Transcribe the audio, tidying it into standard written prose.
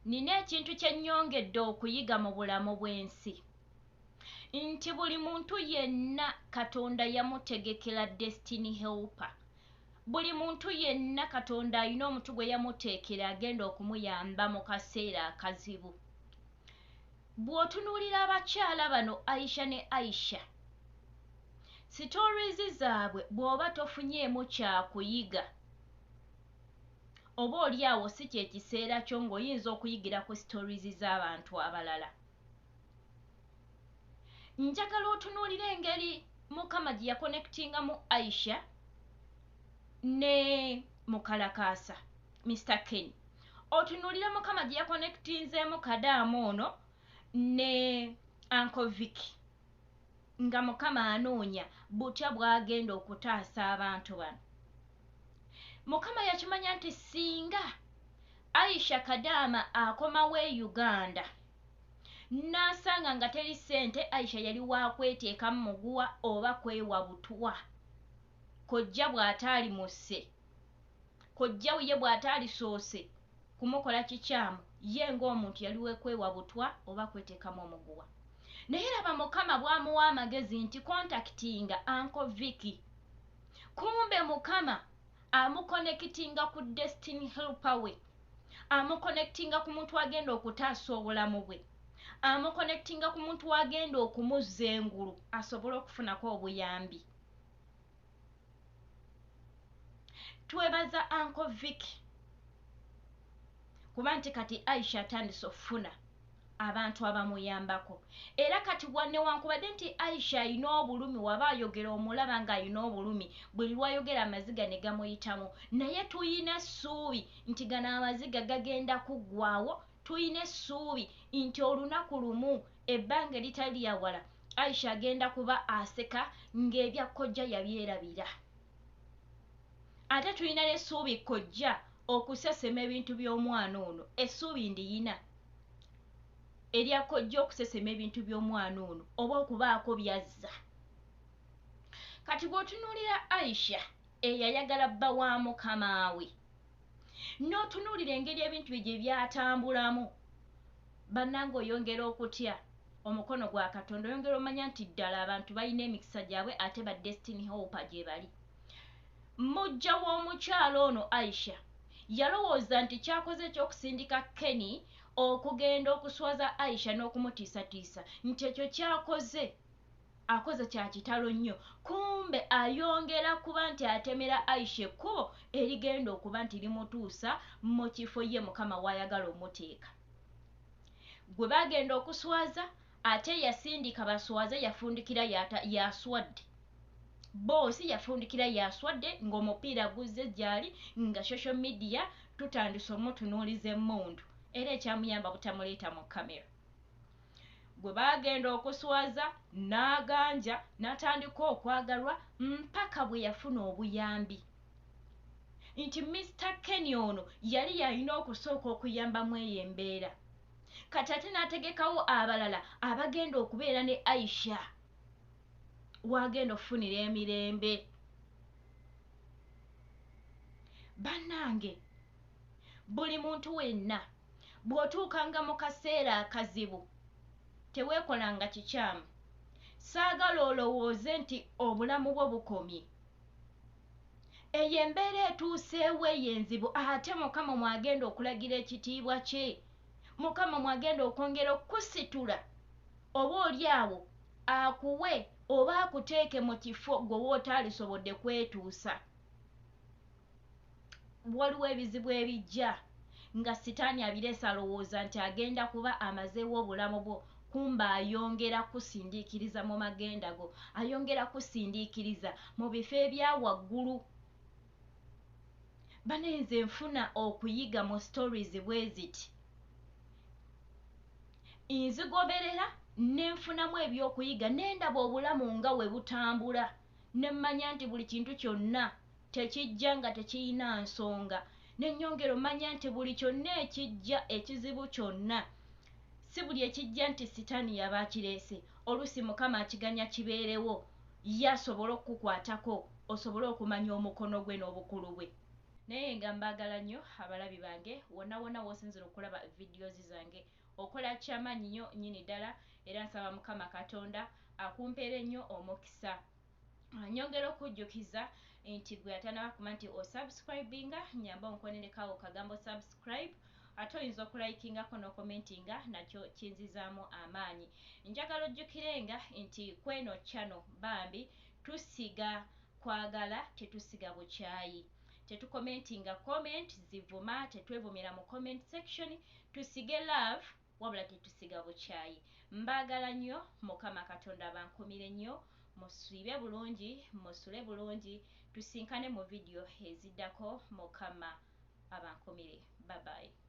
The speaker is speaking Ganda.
nina ekintu kye nnyongedde okuyiga mu bulamu bw'ensi nti buli muntu yenna Katonda yamutegekera destiny helper. Buli muntu yenna Katonda alina omuntu gwe yamuteekera agenda okumuyamba mu kaseera akazibu. Bw'otunuulira abakyala bano Aisha ne Aisha, stories zaabwe bw'oba tofunyeemu kyakuyiga oba oli awo si kye kiseera kyo ng'oyinza okuyigira ku stories z'abantu abalala. Njagala otunuulira engeri Mukama gye yakonekutinga mu Aisha ne Mukalakaasa Mr. Ken. Otunuulira Mukama gye yakonekutinzeemu Kadaama ono ne Uncle Vicky nga Mukama anoonya butya bw'agenda okutaasa abantu bano. Mukama yakimanya nti singa Aisha Kadaama akomawo e Uganda n'asanga nga teri ssente, Aisha yali waakweteekamu muguwa oba kwewa butwa. Kojja bw'ataali musse, kojja ye bw'ataalisoose kumukola kikyamu, ye ng'omuntu yali wekwewa butwa oba kweteekamu omuguwa. Naye laba Mukama bw'amuwa amagezi nti contactinga Uncle Vicky. Kumbe Mukama amukonekitinga ku destiny helper we, amukonekitinga ku muntu agenda okutaasa obulamu bwe, amukonekitinga ku muntu agenda okumuzza engulu asobole okufunako obuyambi. Twebaza Uncle Vicky kuba nti kati Aisha atandise okufuna abantu abamuyambako. Era kati newankubadde nti Aisha alina obulumi, waba ayogera omulaba nga alina obulumi, buli lwayogera amaziga ne gamuyitamu, naye tuyina essuubi nti gano amaziga gagenda kuggwaawo. Tuyina essuubi nti olunaku lumu ebbanga eritali lyawala Aisha agenda kuba aseka ng'ebya kkojja yabyerabira. Ate tuyina n'essuubi kkojja okusesema ebintu by'omwana ono. Essuubi ndiyina erya kkojja okusesema ebintu by'omwana ono oba okubaako byazza. Kati bw'otunuulira Aisha eyayagala bba wa Mukama we, n'otunuulira engeri ebintu bye gye byatambulamu, bannange oyongera okutya omukono gwa Katonda, oyongera omanya nti ddala abantu balina emikisa gyabwe ate ba destiny helper gye bali. Mujja w'omukyalo ono Aisha yalowooza nti kyakoze ekyokusindika Kenny okugenda okuswaza Aisha n'okumutiisatiisa nti ekyo kyakoze akoze kya kitalo nnyo. Kumbe ayongera kuba nti atemera Aisha ekkubo erigenda okuba nti limutuusa mu kifo ye Mukama w'ayagala omuteeka. Gwe bagenda okuswaza ate yasindika baswaze, yafundikira yaswadde. Boosi yafundikira yaswadde ng'omupiira guzze gyali nga social media tutandise omutunuuliza emmundu era ekyamuyamba butamuleeta mu kamera. Gwe bagenda okuswaza n'aganja n'atandika okwagalwa mpaka bwe yafuna obuyambi nti Mr. Kenny ono yali yalina okusooka okuyambamu eyo embeera. Kati ate n'ategekawo abalala abagenda okubeera ne Aisha wagenda okufunira emirembe. Bannange, buli muntu wenna bw'otuukanga mu kaseera akazibu teweekolanga kikyamu. Saagala olowooze nti obulamu bwo bukomye. Eyo embeera etuuseewo ey'enzibu ate Mukama mwagenda okulagira ekitiibwa kye. Mukama mwagenda okwongera okukusitula oba oli awo akuwe oba akuteeke mu kifo gwe wootaalisobodde kwetuusa. Waliwo ebizibu ebijja nga sitaani abireese alowooza nti agenda kuba amazeewo obulamu bwo, kumba ayongera kusindiikiriza mu magenda go, ayongera kusindiikiriza mu bifo ebya waggulu. Banenze nfuna okuyiga mu stories bwe ziti. Nzigoberera nenfunamu ebyokuyiga nendaba obulamu nga we butambula, nemmanya nti buli kintu kyonna tekijja nga tekiyina nsonga, nennyongera omanya nti buli kyonna ekijja ekizibu kyonna si buli ekijja nti sitaani yaba akireese. Oluusi Mukama akiganya kibeerewo, ye asobola okukukwatako osobole okumanya omukono gwe n'obukulu bwe. naye nga mbagala nnyo abalabi bange wonna wonna w'osinzira okulaba videos zange okola kyamaanyi nnyo nnyini ddala era nsaba Mukama Katonda akumpeera ennyo omukisa. Nyongera okujjukiza nti gwe atanaba kumanya nti osubscribinga nyamba onkonelekawo kagambo subscribe ate oyinza okulayikingako n'okomentinga nakyo kinzizaamu amaanyi. Njagala ojjukirenga nti kweno channel bambi tusiga kwagala tetusiga bukyayi. Tetukomentinga comment zivuma, tetwevumira mu comment section, tusige love wabula tetusiga bukyayi. Mbagala nnyo, Mukama Katonda bankumire nnyo, musiibe bulungi, musule bulungi, tusinkane mu video eziddako. Mukama abankumire. Bye bye.